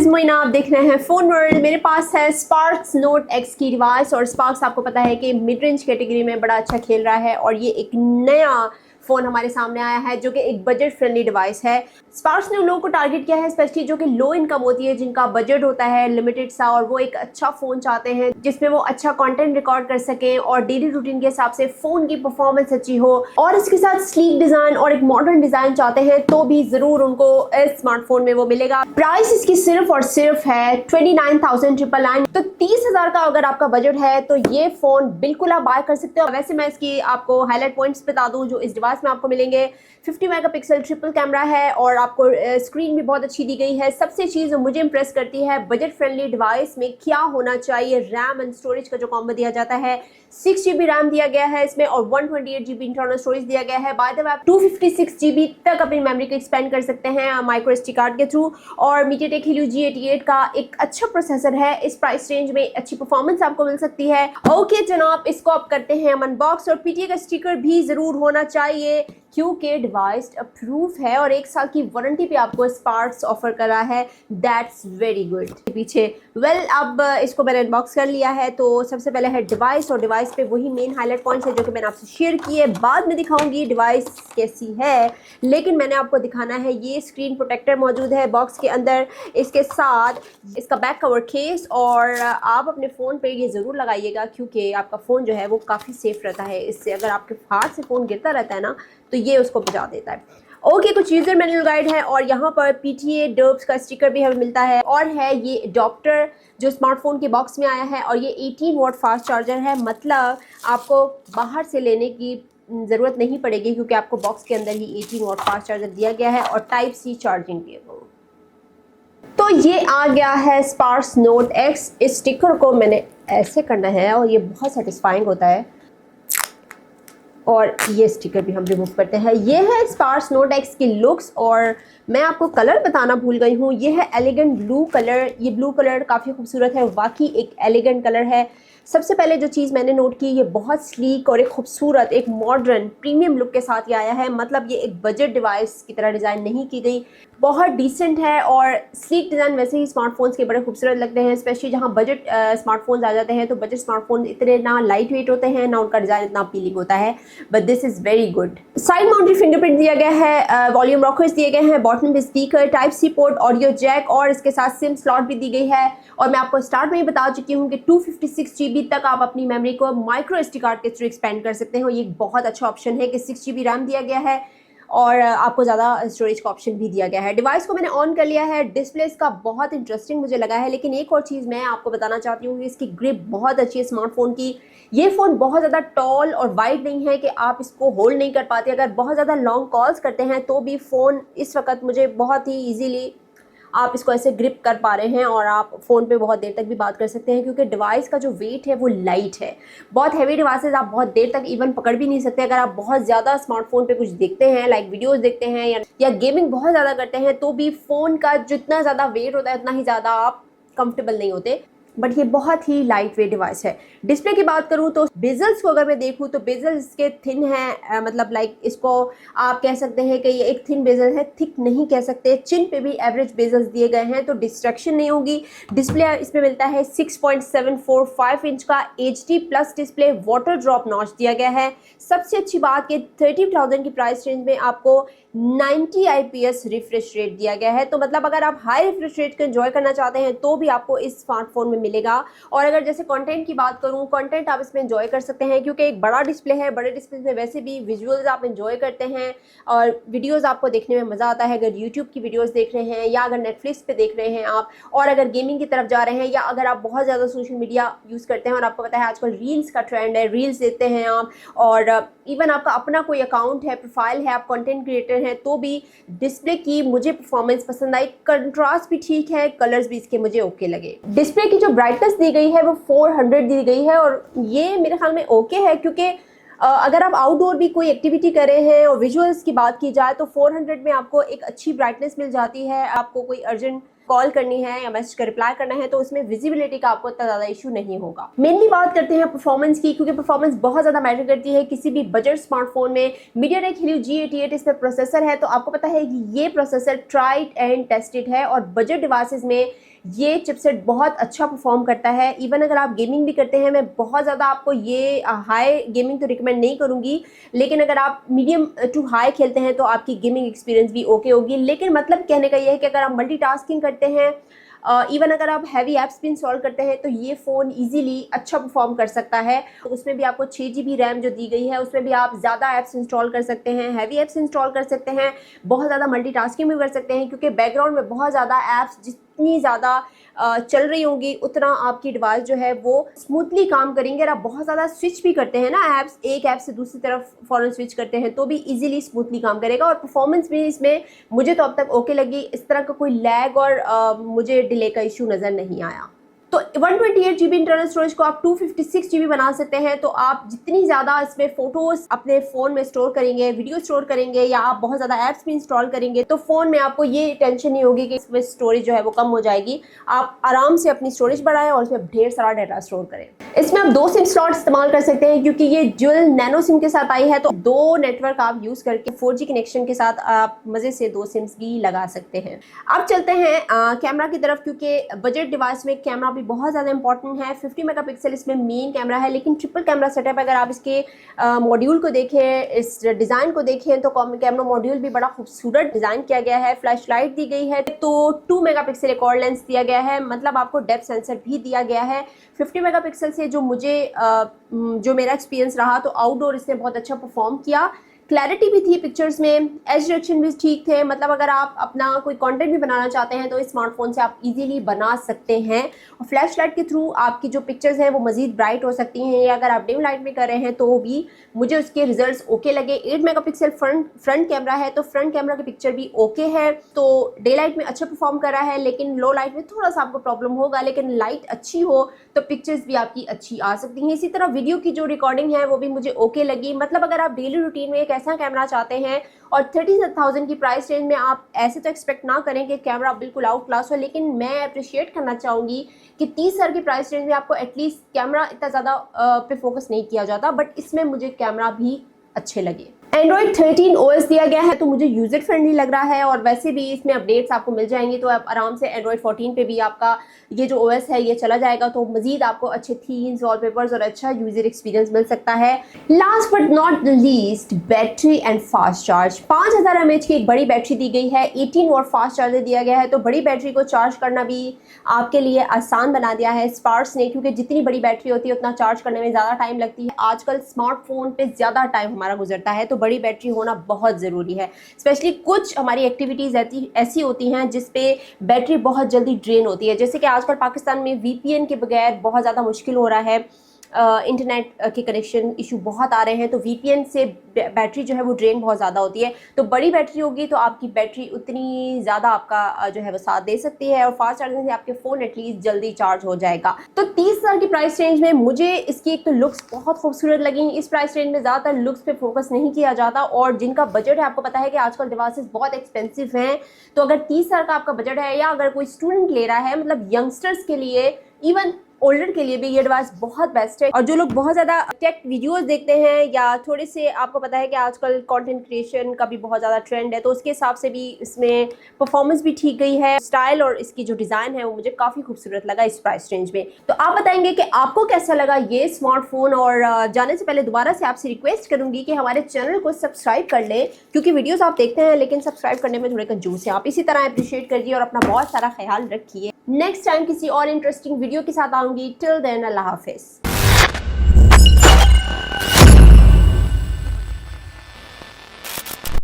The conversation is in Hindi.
इज मोइना, आप देख रहे हैं फोन वर्ल्ड। मेरे पास है स्पार्क्स नोट एक्स की डिवाइस और स्पार्क्स आपको पता है कि मिड रेंज कैटेगरी में बड़ा अच्छा खेल रहा है और ये एक नया फ़ोन हमारे सामने आया है जो कि एक बजट फ्रेंडली डिवाइस है। स्पार्क्स ने उन लोगों को टारगेट किया है स्पेशली जो कि लो इनकम होती है, जिनका बजट होता है लिमिटेड सा और वो एक अच्छा फ़ोन चाहते हैं जिसमें वो अच्छा कंटेंट रिकॉर्ड कर सकें और डेली रूटीन के हिसाब से फ़ोन की परफॉर्मेंस अच्छी हो और इसके साथ स्लीक डिज़ाइन और एक मॉडर्न डिज़ाइन चाहते हैं तो भी ज़रूर उनको इस स्मार्टफोन में वो मिलेगा। प्राइस इसकी सिर्फ और सिर्फ है 29,999। तो 30,000 का अगर आपका बजट है तो ये फ़ोन बिल्कुल आप बाय कर सकते हो। वैसे मैं इसकी आपको हाईलाइट पॉइंट्स बता दूं जो इस डिवाइस में आपको मिलेंगे। 50 मेगापिक्सल ट्रिपल कैमरा है और आपको स्क्रीन भी बहुत अच्छी दी गई है। सबसे चीज़ जो मुझे इंप्रेस करती है बजट फ्रेंडली डिवाइस में क्या होना चाहिए, रैम एंड स्टोरेज का जो कॉम्बो दिया जाता है। 6 GB रैम दिया गया है इसमें और 128 GB इंटरनल स्टोरेज दिया गया है। बाय द वे आप 256 GB तक अपनी मेमोरी को एक्सपेंड कर सकते हैं माइक्रो SD कार्ड के थ्रू। और MediaTek Helio G88 का एक अच्छा प्रोसेसर है। इस प्राइस रेंज में अच्छी परफॉर्मेंस आपको मिल सकती है। ओके जनाब, इसको आप करते हैं अनबॉक्स और PTA का स्टिकर भी जरूर होना चाहिए क्योंकि डिवाइस अप्रूव है और 1 साल की वारंटी पे आपको स्पार्क्स ऑफर करा है। That's very good. पीछे अब इसको मैंने अनबॉक्स कर लिया है। तो सबसे पहले है डिवाइस और डिवाइस पे वही मेन हाईलाइट पॉइंट्स है जो कि मैंने आपसे शेयर किए। बाद में दिखाऊंगी डिवाइस कैसी है, लेकिन मैंने आपको दिखाना है ये स्क्रीन प्रोटेक्टर मौजूद है बॉक्स के अंदर, इसके साथ इसका बैक कवर केस। और आप अपने फ़ोन पे ये ज़रूर लगाइएगा क्योंकि आपका फ़ोन जो है वो काफ़ी सेफ रहता है। इससे अगर आपके हाथ से फ़ोन गिरता रहता है ना तो ये उसको बचा देता है। ओके, कुछ यूज़र मैनुअल गाइड है और यहाँ पर PTA डर्ब्स का स्टिकर भी हमें मिलता है और है ये अडॉप्टर जो स्मार्टफोन के बॉक्स में आया है और ये 18 वॉट फास्ट चार्जर है। मतलब आपको बाहर से लेने की ज़रूरत नहीं पड़ेगी क्योंकि आपको बॉक्स के अंदर ही 18 वॉट फास्ट चार्जर दिया गया है और Type-C चार्जिंग भी है। तो ये आ गया है स्पार्क्स नोट एक्स। इस स्टिकर को मैंने ऐसे करना है और ये बहुत सेटिस्फाइंग होता है और ये स्टिकर भी हम रिमूव करते हैं। ये है स्पार्क्स नोट एक्स की लुक्स और मैं आपको कलर बताना भूल गई हूँ। ये है एलिगेंट ब्लू कलर। ये ब्लू कलर काफ़ी खूबसूरत है, वाकई एक एलिगेंट कलर है। सबसे पहले जो चीज़ मैंने नोट की, ये बहुत स्लीक और एक खूबसूरत एक मॉडर्न प्रीमियम लुक के साथ ये आया है। मतलब ये एक बजट डिवाइस की तरह डिज़ाइन नहीं की गई, बहुत डिसेंट है और स्लीक डिज़ाइन वैसे ही स्मार्टफोन्स के बड़े खूबसूरत लगते हैं, स्पेशली जहाँ बजट स्मार्टफोन्स आ जाते हैं। तो बजट स्मार्टफोन इतने ना लाइट वेट होते हैं ना उनका डिज़ाइन इतना अपीलिंग होता है, but this is very good. Side mounted fingerprint दिया गया है, वॉल्यूम रॉकर्स दिए गए हैं, बॉटम पे speaker, Type-C port, audio Jack और इसके साथ सिम स्लॉट भी दी गई है। और मैं आपको स्टार्ट में ही बता चुकी हूँ कि 256 GB तक आप अपनी मेमोरी को माइक्रो SD कार्ड के थ्रू एक्सपेंड कर सकते हो। ये एक बहुत अच्छा ऑप्शन है कि 6 GB रैम दिया गया है और आपको ज़्यादा स्टोरेज का ऑप्शन भी दिया गया है। डिवाइस को मैंने ऑन कर लिया है। डिस्प्ले इसका बहुत इंटरेस्टिंग मुझे लगा है, लेकिन एक और चीज़ मैं आपको बताना चाहती हूँ कि इसकी ग्रिप बहुत अच्छी है स्मार्टफोन की। ये फ़ोन बहुत ज़्यादा टॉल और वाइड नहीं है कि आप इसको होल्ड नहीं कर पाते। अगर बहुत ज़्यादा लॉन्ग कॉल्स करते हैं तो भी फ़ोन इस वक्त मुझे बहुत ही ईजीली आप इसको ऐसे ग्रिप कर पा रहे हैं और आप फ़ोन पे बहुत देर तक भी बात कर सकते हैं क्योंकि डिवाइस का जो वेट है वो लाइट है। बहुत हैवी डिवाइसेस आप बहुत देर तक इवन पकड़ भी नहीं सकते। अगर आप बहुत ज़्यादा स्मार्टफोन पे कुछ देखते हैं, लाइक वीडियोस देखते हैं या गेमिंग बहुत ज़्यादा करते हैं, तो भी फ़ोन का जितना ज़्यादा वेट होता है उतना ही ज़्यादा आप कंफर्टेबल नहीं होते। बट ये बहुत ही लाइट वेट डिवाइस है। डिस्प्ले की बात करूँ तो बेजल्स को अगर मैं देखूँ तो बेजल्स इसके थिन है, मतलब लाइक इसको आप कह सकते हैं कि ये एक थिन बेजल है, थिक नहीं कह सकते। चिन पे भी एवरेज बेजल्स दिए गए हैं तो डिस्ट्रैक्शन नहीं होगी। डिस्प्ले इसमें मिलता है 6.745 इंच का HD plus display, water drop notch दिया गया है। सबसे अच्छी बात कि 30,000 की प्राइस रेंज में आपको 90 IPS रिफ्रेश रेट दिया गया है। तो मतलब अगर आप हाई रिफ्रेश रेट को एंजॉय करना चाहते हैं तो भी आपको इस स्मार्टफोन में मिलेगा। और अगर जैसे कंटेंट की बात करूं, कंटेंट आप इसमें एंजॉय कर सकते हैं क्योंकि एक बड़ा डिस्प्ले है। बड़े डिस्प्ले में वैसे भी विजुअल्स आप एंजॉय करते हैं और वीडियोस आपको देखने में मज़ा आता है। अगर यूट्यूब की वीडियोस देख रहे हैं या अगर नेटफ्लिक्स पे देख रहे हैं आप, और अगर गेमिंग की तरफ जा रहे हैं या अगर आप बहुत ज़्यादा सोशल मीडिया यूज़ करते हैं और आपको पता है आजकल रील्स का ट्रेंड है, रील्स देखते हैं आप, और इवन आपका अपना कोई अकाउंट है, प्रोफाइल है, आप कंटेंट क्रिएटर हैं, तो भी डिस्प्ले की मुझे परफॉर्मेंस पसंद आई। कंट्रास्ट भी ठीक है, कलर्स भी इसके मुझे ओके लगे। डिस्प्ले की जो ब्राइटनेस दी गई है वो 400 दी गई है और ये मेरे ख्याल में ओके है क्योंकि अगर आप आउटडोर भी कोई एक्टिविटी कर रहे हैं और विजुअल्स की बात की जाए तो 400 में आपको एक अच्छी ब्राइटनेस मिल जाती है। आपको कोई अर्जेंट कॉल करनी है या मैसेज का रिप्लाई करना है तो उसमें विजिबिलिटी का आपको इतना ज़्यादा इशू नहीं होगा। मेनली बात करते हैं परफॉर्मेंस की क्योंकि परफॉर्मेंस बहुत ज़्यादा मैटर करती है किसी भी बजट स्मार्टफोन में। MediaTek Helio G88 इस पर प्रोसेसर है तो आपको पता है कि ये प्रोसेसर ट्राइड एंड टेस्टेड है और बजट डिवाइसेस में ये चिपसेट बहुत अच्छा परफॉर्म करता है। इवन अगर आप गेमिंग भी करते हैं, मैं बहुत ज़्यादा आपको ये हाई गेमिंग तो रिकमेंड नहीं करूँगी, लेकिन अगर आप मीडियम टू हाई खेलते हैं तो आपकी गेमिंग एक्सपीरियंस भी ओके होगी। लेकिन मतलब कहने का ये है कि अगर आप मल्टीटास्किंग करते हैं, इवन अगर आप हैवी ऐप्स भी इंस्टॉल करते हैं, तो ये फ़ोन इजीली अच्छा परफॉर्म कर सकता है। तो उसमें भी आपको 6 GB रैम जो दी गई है, उसमें भी आप ज़्यादा ऐप्स इंस्टॉल कर सकते हैं, हैवी ऐप्स इंस्टॉल कर सकते हैं, बहुत ज़्यादा मल्टीटास्किंग भी कर सकते हैं, क्योंकि बैकग्राउंड में बहुत ज़्यादा ऐप्स जितनी ज़्यादा चल रही होंगी उतना आपकी डिवाइस जो है वो स्मूथली काम करेंगे। और आप बहुत ज़्यादा स्विच भी करते हैं ना ऐप्स, एक ऐप से दूसरी तरफ फ़ौरन स्विच करते हैं, तो भी इजीली स्मूथली काम करेगा। और परफॉर्मेंस भी इसमें मुझे तो अब तक ओके लगी, इस तरह का कोई लैग और मुझे डिले का इशू नज़र नहीं आया। तो 128 GB इंटरनल स्टोरेज को आप 256 GB बना सकते हैं। तो आप जितनी ज़्यादा इसमें फ़ोटोज़ अपने फ़ोन में स्टोर करेंगे, वीडियो स्टोर करेंगे, या आप बहुत ज़्यादा ऐप्स भी इंस्टॉल करेंगे, तो फ़ोन में आपको ये टेंशन नहीं होगी कि इसमें स्टोरेज जो है वो कम हो जाएगी। आप आराम से अपनी स्टोरेज बढ़ाएं और उसमें ढेर सारा डाटा स्टोर करें। इसमें आप 2 सिम स्लॉट इस्तेमाल कर सकते हैं, क्योंकि ये ड्यूल नैनो सिम के साथ आई है। तो 2 नेटवर्क आप यूज़ करके 4G कनेक्शन के साथ आप मज़े से 2 सिम्स भी लगा सकते हैं। अब चलते हैं कैमरा की तरफ, क्योंकि बजट डिवाइस में कैमरा भी बहुत ज़्यादा इंपॉर्टेंट है। 50 मेगापिक्सल इसमें मेन कैमरा है, लेकिन ट्रिपल कैमरा सेटअप अगर आप इसके मॉड्यूल को देखें, इस डिज़ाइन को देखें, तो कैमरा मॉड्यूल भी बड़ा खूबसूरत डिज़ाइन किया गया है। फ्लैश लाइट दी गई है, तो 2 मेगापिक्सल एक और लेंस दिया गया है, मतलब आपको डेप्थ सेंसर भी दिया गया है। 50 मेगापिक्सल से जो मेरा एक्सपीरियंस रहा, तो आउटडोर इसने बहुत अच्छा परफॉर्म किया। क्लैरिटी भी थी पिक्चर्स में, एज रिडक्शन भी ठीक थे। मतलब अगर आप अपना कोई कंटेंट भी बनाना चाहते हैं तो इस स्मार्टफोन से आप इजीली बना सकते हैं। और फ्लैश लाइट के थ्रू आपकी जो पिक्चर्स हैं वो मज़ीद ब्राइट हो सकती हैं, या अगर आप डिम लाइट में कर रहे हैं तो भी मुझे उसके रिजल्ट्स ओके लगे। 8 मेगापिक्सल फ्रंट कैमरा है, तो फ्रंट कैमरा की पिक्चर भी ओके है। तो डे लाइट में अच्छा परफॉर्म कर रहा है, लेकिन लो लाइट में थोड़ा सा आपको प्रॉब्लम होगा। लेकिन लाइट अच्छी हो तो पिक्चर्स भी आपकी अच्छी आ सकती हैं। इसी तरह वीडियो की जो रिकॉर्डिंग है वो भी मुझे ओके लगी। मतलब अगर आप डेली रूटीन में एक ऐसा कैमरा चाहते हैं, और 37,000 की प्राइस रेंज में आप ऐसे तो एक्सपेक्ट ना करें कि कैमरा बिल्कुल आउट क्लास हो, लेकिन मैं अप्रिशिएट करना चाहूँगी कि 30,000 की प्राइस रेंज में आपको एटलीस्ट कैमरा इतना ज़्यादा पे फोकस नहीं किया जाता, बट इसमें मुझे कैमरा भी अच्छे लगे। Android 13 OS दिया गया है, तो मुझे यूज़र फ्रेंडली लग रहा है, और वैसे भी इसमें अपडेट्स आपको मिल जाएंगी, तो आप आराम से Android 14 पे भी आपका ये जो OS है ये चला जाएगा। तो मज़ीद आपको अच्छे थीम्स, वॉलपेपर्स और अच्छा यूज़र एक्सपीरियंस मिल सकता है। Last but not the least, battery and fast charge. 5000 mAh की एक बड़ी बैटरी दी गई है, 18 वॉट फास्ट चार्जर दिया गया है। तो बड़ी बैटरी को चार्ज करना भी आपके लिए आसान बना दिया है स्पार्क्स ने, क्योंकि जितनी बड़ी बैटरी होती है उतना चार्ज करने में ज़्यादा टाइम लगती है। आजकल स्मार्टफोन पे ज़्यादा टाइम हमारा गुजरता है, तो बड़ी बैटरी होना बहुत ज़रूरी है। स्पेशली कुछ हमारी एक्टिविटीज़ ऐसी होती हैं जिस पे बैटरी बहुत जल्दी ड्रेन होती है, जैसे कि आजकल पाकिस्तान में VPN के बगैर बहुत ज़्यादा मुश्किल हो रहा है। इंटरनेट के कनेक्शन इशू बहुत आ रहे हैं, तो VPN से बैटरी जो है वो ड्रेन बहुत ज़्यादा होती है। तो बड़ी बैटरी होगी तो आपकी बैटरी उतनी ज़्यादा आपका जो है वो साथ दे सकती है, और फास्ट चार्जिंग से आपके फ़ोन एटलीस्ट जल्दी चार्ज हो जाएगा। तो 30,000 की प्राइस रेंज में मुझे इसकी एक तो लुक्स बहुत खूबसूरत लगी। इस प्राइस रेंज में ज़्यादातर लुक्स पे फोकस नहीं किया जाता, और जिनका बजट है, आपको पता है कि आजकल डिवाइसेस बहुत एक्सपेंसिव हैं, तो अगर 30,000 का आपका बजट है, या अगर कोई स्टूडेंट ले रहा है, मतलब यंगस्टर्स के लिए, इवन ओल्डर के लिए भी ये डिवाइस बहुत बेस्ट है। और जो लोग बहुत ज़्यादा टेक वीडियोस देखते हैं, या थोड़े से, आपको पता है कि आजकल कंटेंट क्रिएशन का भी बहुत ज़्यादा ट्रेंड है, तो उसके हिसाब से भी इसमें परफॉर्मेंस भी ठीक गई है। स्टाइल और इसकी जो डिज़ाइन है वो मुझे काफ़ी खूबसूरत लगा इस प्राइस रेंज में। तो आप बताएंगे कि आपको कैसा लगा ये स्मार्टफोन। और जाने से पहले दोबारा से आपसे रिक्वेस्ट करूँगी कि हमारे चैनल को सब्सक्राइब कर लें, क्योंकि वीडियोज़ आप देखते हैं लेकिन सब्सक्राइब करने में थोड़े कंजूस हैं। आप इसी तरह अप्रिशिएट करिए और अपना बहुत सारा ख्याल रखिए। नेक्स्ट टाइम किसी और इंटरेस्टिंग वीडियो के साथ आऊँगी। टिल देन, अल्लाह हाफिज़।